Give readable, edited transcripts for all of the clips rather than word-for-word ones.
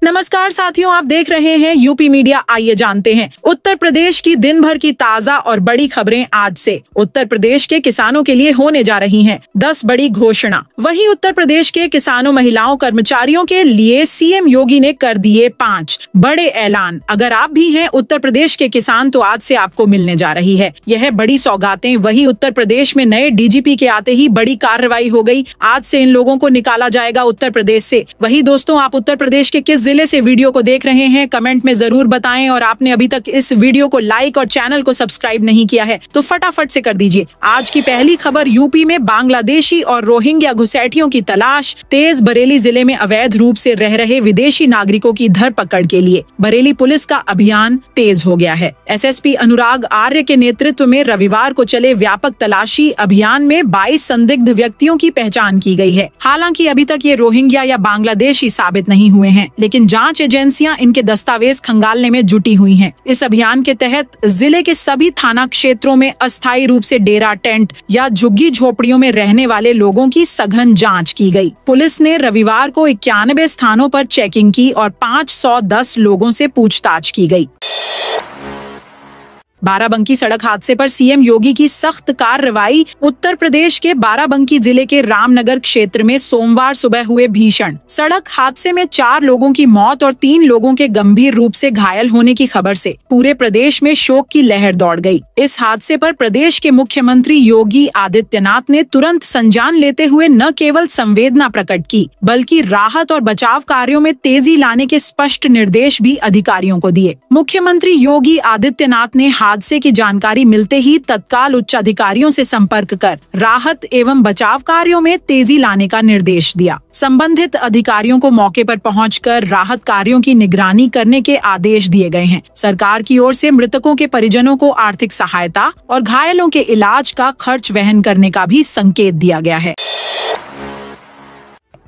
नमस्कार साथियों, आप देख रहे हैं यूपी मीडिया। आइए जानते हैं उत्तर प्रदेश की दिन भर की ताजा और बड़ी खबरें आज से। उत्तर प्रदेश के किसानों के लिए होने जा रही हैं 10 बड़ी घोषणा। वहीं उत्तर प्रदेश के किसानों, महिलाओं, कर्मचारियों के लिए सीएम योगी ने कर दिए 5 बड़े ऐलान। अगर आप भी हैं उत्तर प्रदेश के किसान तो आज से आपको मिलने जा रही है यह बड़ी सौगातें। वहीं उत्तर प्रदेश में नए डीजीपी के आते ही बड़ी कार्रवाई हो गई। आज से इन लोगों को निकाला जाएगा उत्तर प्रदेश से। वही दोस्तों, आप उत्तर प्रदेश के किस जिले से वीडियो को देख रहे हैं कमेंट में जरूर बताएं। और आपने अभी तक इस वीडियो को लाइक और चैनल को सब्सक्राइब नहीं किया है तो फटाफट से कर दीजिए। आज की पहली खबर, यूपी में बांग्लादेशी और रोहिंग्या घुसपैठियों की तलाश तेज। बरेली जिले में अवैध रूप से रह रहे विदेशी नागरिकों की धरपकड़ के लिए बरेली पुलिस का अभियान तेज हो गया है। एसएसपी अनुराग आर्य के नेतृत्व में रविवार को चले व्यापक तलाशी अभियान में 22 संदिग्ध व्यक्तियों की पहचान की गई है। हालांकि अभी तक ये रोहिंग्या या बांग्लादेशी साबित नहीं हुए हैं, लेकिन जांच एजेंसियां इनके दस्तावेज खंगालने में जुटी हुई हैं। इस अभियान के तहत जिले के सभी थाना क्षेत्रों में अस्थायी रूप से डेरा, टेंट या झुग्गी झोपड़ियों में रहने वाले लोगों की सघन जांच की गई। पुलिस ने रविवार को 91 स्थानों पर चेकिंग की और 510 लोगों से पूछताछ की गई। बाराबंकी सड़क हादसे पर सीएम योगी की सख्त कार्रवाई। उत्तर प्रदेश के बाराबंकी जिले के रामनगर क्षेत्र में सोमवार सुबह हुए भीषण सड़क हादसे में 4 लोगों की मौत और 3 लोगों के गंभीर रूप से घायल होने की खबर से पूरे प्रदेश में शोक की लहर दौड़ गई। इस हादसे पर प्रदेश के मुख्यमंत्री योगी आदित्यनाथ ने तुरंत संज्ञान लेते हुए न केवल संवेदना प्रकट की बल्कि राहत और बचाव कार्यों में तेजी लाने के स्पष्ट निर्देश भी अधिकारियों को दिए। मुख्यमंत्री योगी आदित्यनाथ ने हादसे की जानकारी मिलते ही तत्काल उच्च अधिकारियों से संपर्क कर राहत एवं बचाव कार्यों में तेजी लाने का निर्देश दिया। संबंधित अधिकारियों को मौके पर पहुंचकर राहत कार्यों की निगरानी करने के आदेश दिए गए हैं। सरकार की ओर से मृतकों के परिजनों को आर्थिक सहायता और घायलों के इलाज का खर्च वहन करने का भी संकेत दिया गया है।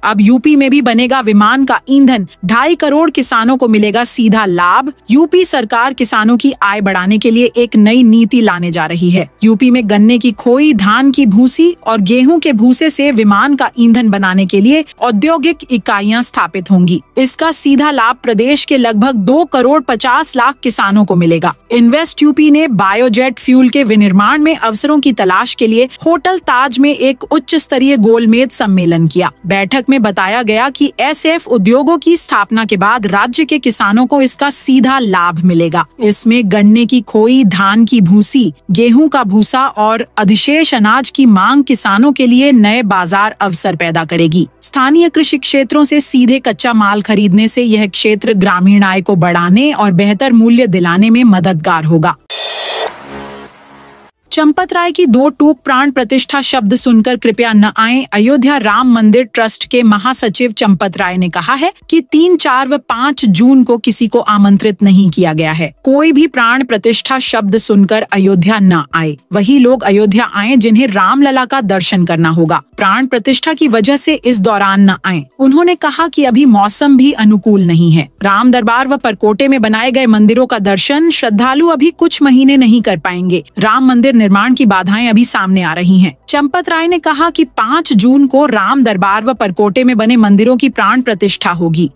अब यूपी में भी बनेगा विमान का ईंधन। 2.5 करोड़ किसानों को मिलेगा सीधा लाभ। यूपी सरकार किसानों की आय बढ़ाने के लिए एक नई नीति लाने जा रही है। यूपी में गन्ने की खोई, धान की भूसी और गेहूं के भूसे से विमान का ईंधन बनाने के लिए औद्योगिक इकाइयां स्थापित होंगी। इसका सीधा लाभ प्रदेश के लगभग 2 करोड़ 50 लाख किसानों को मिलेगा। इन्वेस्ट यूपी ने बायोजेट फ्यूल के विनिर्माण में अवसरों की तलाश के लिए होटल ताज में एक उच्च स्तरीय गोलमेज सम्मेलन किया। बैठक में बताया गया कि एसएफ उद्योगों की स्थापना के बाद राज्य के किसानों को इसका सीधा लाभ मिलेगा। इसमें गन्ने की खोई, धान की भूसी, गेहूं का भूसा और अधिशेष अनाज की मांग किसानों के लिए नए बाजार अवसर पैदा करेगी। स्थानीय कृषि क्षेत्रों से सीधे कच्चा माल खरीदने से यह क्षेत्र ग्रामीण आय को बढ़ाने और बेहतर मूल्य दिलाने में मददगार होगा। चंपत राय की 2 टूक प्राण प्रतिष्ठा शब्द सुनकर कृपया न आएं। अयोध्या राम मंदिर ट्रस्ट के महासचिव चंपत राय ने कहा है कि 3, 4 व 5 जून को किसी को आमंत्रित नहीं किया गया है। कोई भी प्राण प्रतिष्ठा शब्द सुनकर अयोध्या न आए। वही लोग अयोध्या आए जिन्हें रामलला का दर्शन करना होगा। प्राण प्रतिष्ठा की वजह से इस दौरान न आए। उन्होंने कहा कि अभी मौसम भी अनुकूल नहीं है। राम दरबार व परकोटे में बनाए गए मंदिरों का दर्शन श्रद्धालु अभी कुछ महीने नहीं कर पाएंगे। राम मंदिर निर्माण की बाधाएं अभी सामने आ रही हैं। चंपत राय ने कहा कि 5 जून को राम दरबार व परकोटे में बने मंदिरों की प्राण प्रतिष्ठा होगी।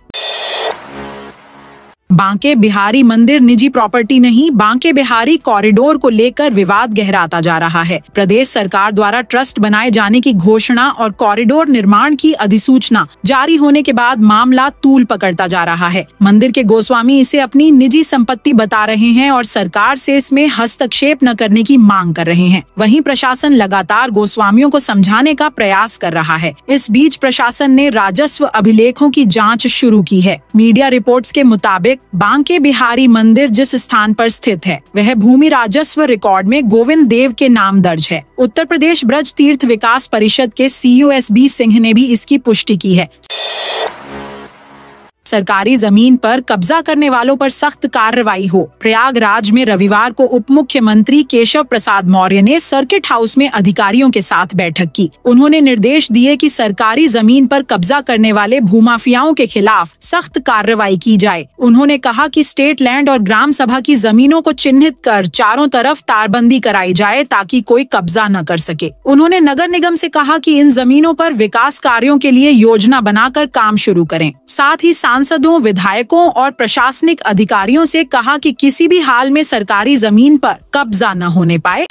बांके बिहारी मंदिर निजी प्रॉपर्टी नहीं, बांके बिहारी कॉरिडोर को लेकर विवाद गहराता जा रहा है। प्रदेश सरकार द्वारा ट्रस्ट बनाए जाने की घोषणा और कॉरिडोर निर्माण की अधिसूचना जारी होने के बाद मामला तूल पकड़ता जा रहा है। मंदिर के गोस्वामी इसे अपनी निजी संपत्ति बता रहे हैं और सरकार से इसमें हस्तक्षेप न करने की मांग कर रहे हैं। वहीं प्रशासन लगातार गोस्वामियों को समझाने का प्रयास कर रहा है। इस बीच प्रशासन ने राजस्व अभिलेखों की जाँच शुरू की है। मीडिया रिपोर्ट्स के मुताबिक बांके बिहारी मंदिर जिस स्थान पर स्थित है वह भूमि राजस्व रिकॉर्ड में गोविंद देव के नाम दर्ज है। उत्तर प्रदेश ब्रज तीर्थ विकास परिषद के सीईओ एसबी सिंह ने भी इसकी पुष्टि की है। सरकारी जमीन पर कब्जा करने वालों पर सख्त कार्रवाई हो। प्रयागराज में रविवार को उप मुख्यमंत्री केशव प्रसाद मौर्य ने सर्किट हाउस में अधिकारियों के साथ बैठक की। उन्होंने निर्देश दिए कि सरकारी जमीन पर कब्जा करने वाले भूमाफियाओं के खिलाफ सख्त कार्रवाई की जाए। उन्होंने कहा कि स्टेट लैंड और ग्राम सभा की जमीनों को चिन्हित कर चारों तरफ तारबंदी कराई जाए ताकि कोई कब्जा न कर सके। उन्होंने नगर निगम से कहा कि इन जमीनों पर विकास कार्यों के लिए योजना बनाकर काम शुरू करें। साथ ही सांसदों, विधायकों और प्रशासनिक अधिकारियों से कहा कि किसी भी हाल में सरकारी जमीन पर कब्जा न होने पाए।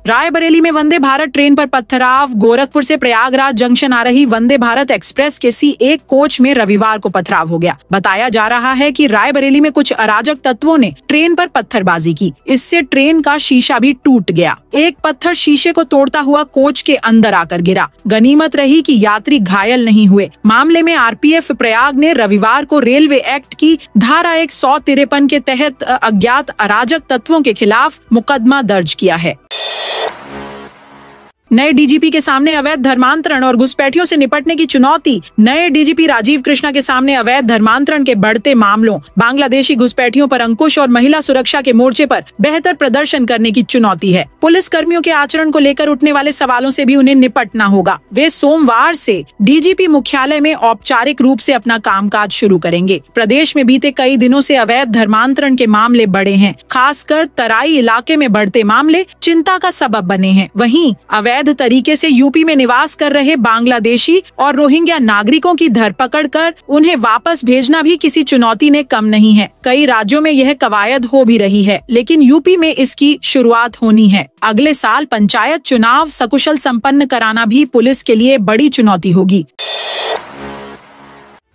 रायबरेली में वंदे भारत ट्रेन पर पथराव। गोरखपुर से प्रयागराज जंक्शन आ रही वंदे भारत एक्सप्रेस के C1 कोच में रविवार को पथराव हो गया। बताया जा रहा है कि रायबरेली में कुछ अराजक तत्वों ने ट्रेन पर पत्थरबाजी की। इससे ट्रेन का शीशा भी टूट गया। एक पत्थर शीशे को तोड़ता हुआ कोच के अंदर आकर गिरा। गनीमत रही कि यात्री घायल नहीं हुए। मामले में RPF प्रयाग ने रविवार को रेलवे एक्ट की धारा 153 के तहत अज्ञात अराजक तत्वों के खिलाफ मुकदमा दर्ज किया है। नए DGP के सामने अवैध धर्मांतरण और घुसपैठियों से निपटने की चुनौती। नए DGP राजीव कृष्णा के सामने अवैध धर्मांतरण के बढ़ते मामलों, बांग्लादेशी घुसपैठियों पर अंकुश और महिला सुरक्षा के मोर्चे पर बेहतर प्रदर्शन करने की चुनौती है। पुलिस कर्मियों के आचरण को लेकर उठने वाले सवालों से भी उन्हें निपटना होगा। वे सोमवार से DGP मुख्यालय में औपचारिक रूप से अपना कामकाज शुरू करेंगे। प्रदेश में बीते कई दिनों से अवैध धर्मांतरण के मामले बढ़े हैं। खासकर तराई इलाके में बढ़ते मामले चिंता का सबब बने हैं। वहीं अवैध तरीके से यूपी में निवास कर रहे बांग्लादेशी और रोहिंग्या नागरिकों की धरपकड़ कर उन्हें वापस भेजना भी किसी चुनौती ने कम नहीं है। कई राज्यों में यह कवायद हो भी रही है, लेकिन यूपी में इसकी शुरुआत होनी है। अगले साल पंचायत चुनाव सकुशल संपन्न कराना भी पुलिस के लिए बड़ी चुनौती होगी।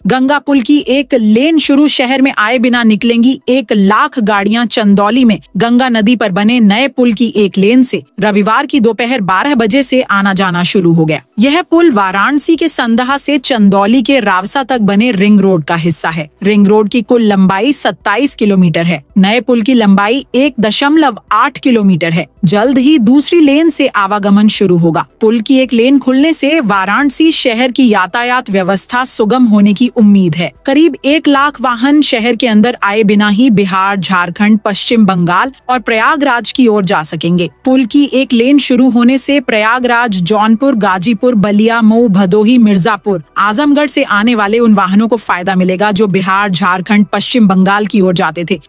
गंगा पुल की एक लेन शुरू शहर में आए बिना निकलेंगी 1 लाख गाड़ियां। चंदौली में गंगा नदी पर बने नए पुल की एक लेन से रविवार की दोपहर 12 बजे से आना जाना शुरू हो गया। यह पुल वाराणसी के संदहा से चंदौली के रावसा तक बने रिंग रोड का हिस्सा है। रिंग रोड की कुल लंबाई 27 किलोमीटर है। नए पुल की लंबाई 1.8 किलोमीटर है। जल्द ही दूसरी लेन से आवागमन शुरू होगा। पुल की एक लेन खुलने से वाराणसी शहर की यातायात व्यवस्था सुगम होने की उम्मीद है। करीब 1 लाख वाहन शहर के अंदर आए बिना ही बिहार, झारखंड, पश्चिम बंगाल और प्रयागराज की ओर जा सकेंगे। पुल की एक लेन शुरू होने से प्रयागराज, जौनपुर, गाजीपुर, बलिया, मऊ, भदोही, मिर्जापुर, आजमगढ़ से आने वाले उन वाहनों को फायदा मिलेगा जो बिहार, झारखंड, पश्चिम बंगाल की ओर जाते थे।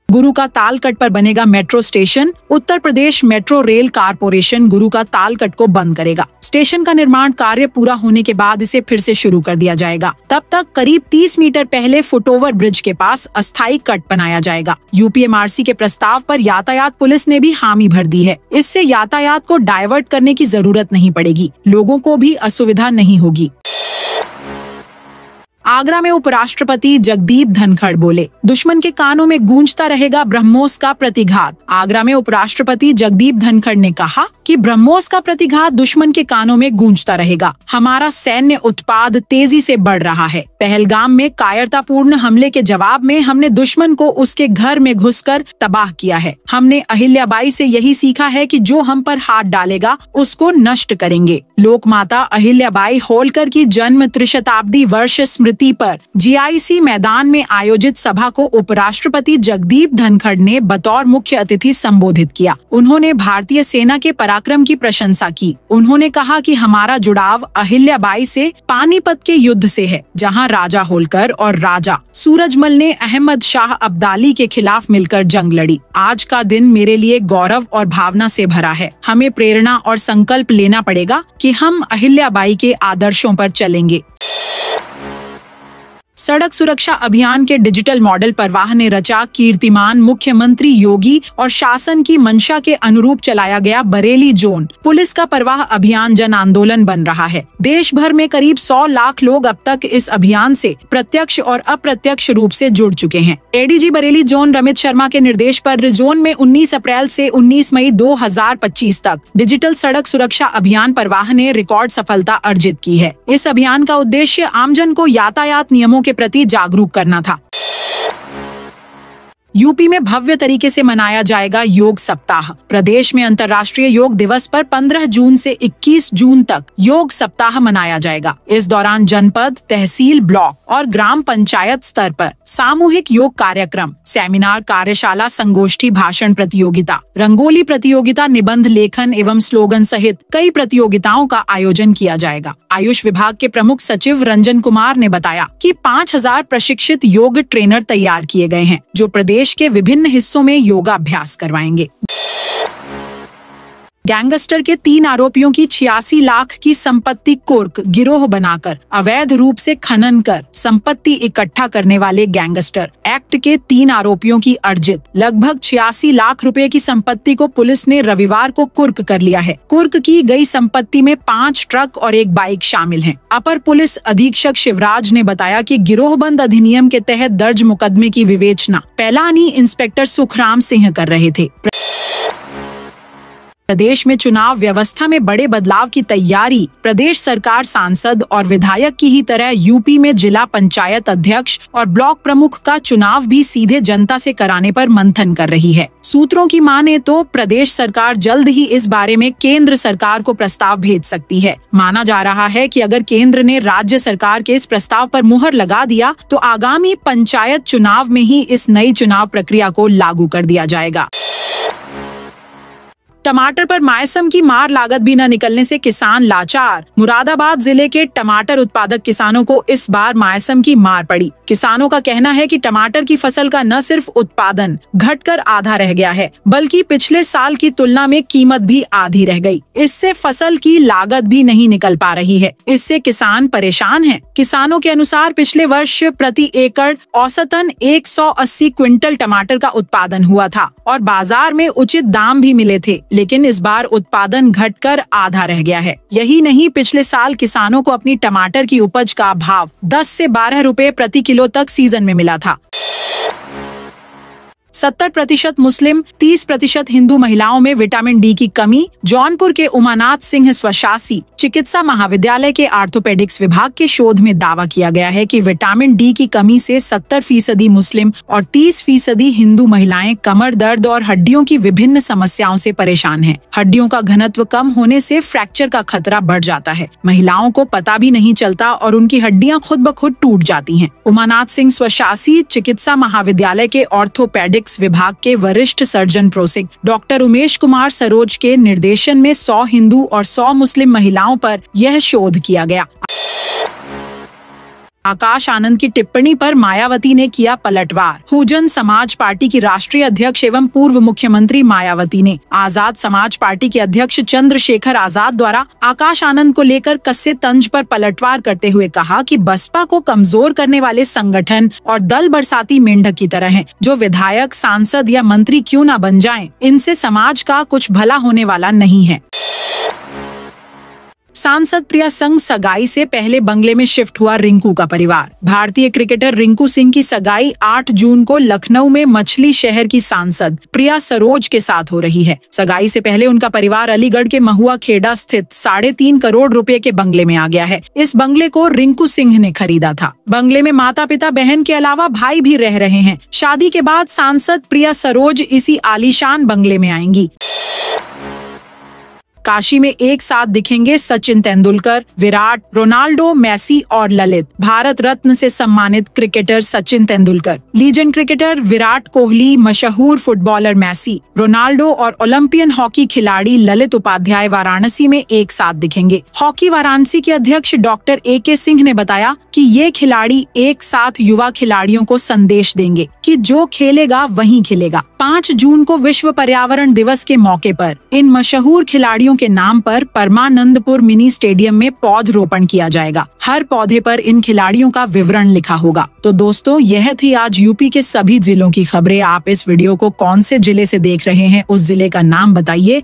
गुरु का तालकट पर बनेगा metro station. Uttar Pradesh metro rail corporation गुरु का तालकट को बंद करेगा। स्टेशन का निर्माण कार्य पूरा होने के बाद इसे फिर से शुरू कर दिया जाएगा। तब तक करीब 30 मीटर पहले फुटओवर ब्रिज के पास अस्थायी कट बनाया जाएगा। UPMRC के प्रस्ताव पर यातायात पुलिस ने भी हामी भर दी है। इससे यातायात को डायवर्ट करने की जरूरत नहीं पड़ेगी। लोगों को भी असुविधा नहीं होगी। आगरा में उपराष्ट्रपति जगदीप धनखड़ बोले, दुश्मन के कानों में गूंजता रहेगा ब्रह्मोस का प्रतिघात। आगरा में उपराष्ट्रपति जगदीप धनखड़ ने कहा कि ब्रह्मोस का प्रतिघात दुश्मन के कानों में गूंजता रहेगा। हमारा सैन्य उत्पाद तेजी से बढ़ रहा है। पहलगाम में कायरतापूर्ण हमले के जवाब में हमने दुश्मन को उसके घर में घुसकर तबाह किया है। हमने अहिल्याबाई से यही सीखा है कि जो हम पर हाथ डालेगा उसको नष्ट करेंगे। लोकमाता अहिल्याबाई होलकर की जन्म 300 वर्ष स्मृति पर GIC मैदान में आयोजित सभा को उपराष्ट्रपति जगदीप धनखड़ ने बतौर मुख्य अतिथि संबोधित किया। उन्होंने भारतीय सेना के पराक्रम की प्रशंसा की। उन्होंने कहा कि हमारा जुड़ाव अहिल्याबाई से पानीपत के युद्ध से है, जहां राजा होलकर और राजा सूरजमल ने अहमद शाह अब्दाली के खिलाफ मिलकर जंग लड़ी। आज का दिन मेरे लिए गौरव और भावना से भरा है। हमें प्रेरणा और संकल्प लेना पड़ेगा कि हम अहिल्याबाई के आदर्शों पर चलेंगे। सड़क सुरक्षा अभियान के डिजिटल मॉडल परवाह ने रचा कीर्तिमान। मुख्यमंत्री योगी और शासन की मंशा के अनुरूप चलाया गया बरेली जोन पुलिस का परवाह अभियान जन आंदोलन बन रहा है। देश भर में करीब 100 लाख लोग अब तक इस अभियान से प्रत्यक्ष और अप्रत्यक्ष रूप से जुड़ चुके हैं। ADG बरेली जोन रमित शर्मा के निर्देश पर जोन में 19 अप्रैल से 19 मई 2025 तक डिजिटल सड़क सुरक्षा अभियान परवाह ने रिकॉर्ड सफलता अर्जित की है। इस अभियान का उद्देश्य आमजन को यातायात नियमों के प्रति जागरूक करना था। यूपी में भव्य तरीके से मनाया जाएगा योग सप्ताह। प्रदेश में अंतर्राष्ट्रीय योग दिवस पर 15 जून से 21 जून तक योग सप्ताह मनाया जाएगा। इस दौरान जनपद, तहसील, ब्लॉक और ग्राम पंचायत स्तर पर सामूहिक योग कार्यक्रम, सेमिनार, कार्यशाला, संगोष्ठी, भाषण प्रतियोगिता, रंगोली प्रतियोगिता, निबंध लेखन एवं स्लोगन सहित कई प्रतियोगिताओं का आयोजन किया जाएगा। आयुष विभाग के प्रमुख सचिव रंजन कुमार ने बताया कि 5000 प्रशिक्षित योग ट्रेनर तैयार किए गए हैं, जो प्रदेश के विभिन्न हिस्सों में योगाभ्यास करवाएंगे। गैंगस्टर के 3 आरोपियों की 86 लाख की संपत्ति कुर्क गिरोह बनाकर अवैध रूप से खनन कर संपत्ति इकट्ठा करने वाले गैंगस्टर एक्ट के 3 आरोपियों की अर्जित लगभग 86 लाख रुपए की संपत्ति को पुलिस ने रविवार को कुर्क कर लिया है। कुर्क की गई संपत्ति में 5 ट्रक और 1 बाइक शामिल हैं। अपर पुलिस अधीक्षक शिवराज ने बताया कि गिरोहबंद अधिनियम के तहत दर्ज मुकदमे की विवेचना पैलानी इंस्पेक्टर सुखराम सिंह कर रहे थे। प्रदेश में चुनाव व्यवस्था में बड़े बदलाव की तैयारी। प्रदेश सरकार सांसद और विधायक की ही तरह यूपी में जिला पंचायत अध्यक्ष और ब्लॉक प्रमुख का चुनाव भी सीधे जनता से कराने पर मंथन कर रही है। सूत्रों की माने तो प्रदेश सरकार जल्द ही इस बारे में केंद्र सरकार को प्रस्ताव भेज सकती है। माना जा रहा है कि अगर केंद्र ने राज्य सरकार के इस प्रस्ताव पर मुहर लगा दिया तो आगामी पंचायत चुनाव में ही इस नई चुनाव प्रक्रिया को लागू कर दिया जाएगा। टमाटर पर मौसम की मार लागत भी न निकलने से किसान लाचार। मुरादाबाद जिले के टमाटर उत्पादक किसानों को इस बार मौसम की मार पड़ी। किसानों का कहना है कि टमाटर की फसल का न सिर्फ उत्पादन घटकर आधा रह गया है, बल्कि पिछले साल की तुलना में कीमत भी आधी रह गई। इससे फसल की लागत भी नहीं निकल पा रही है। इससे किसान परेशान हैं। किसानों के अनुसार पिछले वर्ष प्रति एकड़ औसतन 180 क्विंटल टमाटर का उत्पादन हुआ था और बाजार में उचित दाम भी मिले थे, लेकिन इस बार उत्पादन घटकर आधा रह गया है। यही नहीं, पिछले साल किसानों को अपनी टमाटर की उपज का भाव 10 से 12 रुपए प्रति किलो तक सीजन में मिला था। 70% मुस्लिम 30% हिंदू महिलाओं में विटामिन डी की कमी। जौनपुर के उमानाथ सिंह स्वशासी चिकित्सा महाविद्यालय के आर्थोपेडिक्स विभाग के शोध में दावा किया गया है कि विटामिन डी की कमी से 70% मुस्लिम और 30% हिंदू महिलाएं कमर दर्द और हड्डियों की विभिन्न समस्याओं से परेशान हैं। हड्डियों का घनत्व कम होने से फ्रैक्चर का खतरा बढ़ जाता है। महिलाओं को पता भी नहीं चलता और उनकी हड्डियां खुद ब खुद टूट जाती हैं। उमानाथ सिंह स्वशासी चिकित्सा महाविद्यालय के ऑर्थोपेडिक्स विभाग के वरिष्ठ surgeon prussic doctor Umesh Kumar Saroj के निर्देशन में 100 हिंदू और 100 मुस्लिम महिलाओं पर यह शोध किया गया। आकाश आनंद की टिप्पणी पर मायावती ने किया पलटवार। बहुजन समाज पार्टी की राष्ट्रीय अध्यक्ष एवं पूर्व मुख्यमंत्री मायावती ने आजाद समाज पार्टी के अध्यक्ष चंद्रशेखर आजाद द्वारा आकाश आनंद को लेकर कसे तंज पर पलटवार करते हुए कहा कि बसपा को कमजोर करने वाले संगठन और दल बरसाती मेंढक की तरह हैं, जो विधायक, सांसद या मंत्री क्यों न बन जाएं, इनसे समाज का कुछ भला होने वाला नहीं है। सांसद प्रिया संग सगाई से पहले बंगले में शिफ्ट हुआ रिंकू का परिवार। भारतीय क्रिकेटर रिंकू सिंह की सगाई 8 जून को लखनऊ में मछली शहर की सांसद प्रिया सरोज के साथ हो रही है। सगाई से पहले उनका परिवार अलीगढ़ के महुआ खेड़ा स्थित 3.5 करोड़ रुपए के बंगले में आ गया है। इस बंगले को रिंकू सिंह ने खरीदा था। बंगले में माता पिता, बहन के अलावा भाई भी रह रहे हैं। शादी के बाद सांसद प्रिया सरोज इसी आलीशान बंगले में आएंगी। काशी में एक साथ दिखेंगे सचिन तेंदुलकर, विराट, रोनाल्डो, मेसी और ललित। भारत रत्न से सम्मानित cricketer Sachin Tendulkar, legend cricketer Virat Kohli, मशहूर फुटबॉलर मेसी, रोनाल्डो और ओलंपियन हॉकी खिलाड़ी ललित उपाध्याय वाराणसी में एक साथ दिखेंगे। हॉकी वाराणसी के अध्यक्ष डॉक्टर AK सिंह ने बताया कि ये खिलाड़ी एक साथ युवा खिलाड़ियों को संदेश देंगे कि जो खेलेगा वही खिलेगा। 5 जून को विश्व पर्यावरण दिवस के मौके पर इन मशहूर खिलाड़ियों के नाम पर परमानंदपुर मिनी स्टेडियम में पौधरोपण किया जाएगा। हर पौधे पर इन खिलाड़ियों का विवरण लिखा होगा। तो दोस्तों, यह थी आज यूपी के सभी जिलों की खबरें। आप इस वीडियो को कौन से जिले से देख रहे हैं, उस जिले का नाम बताइए।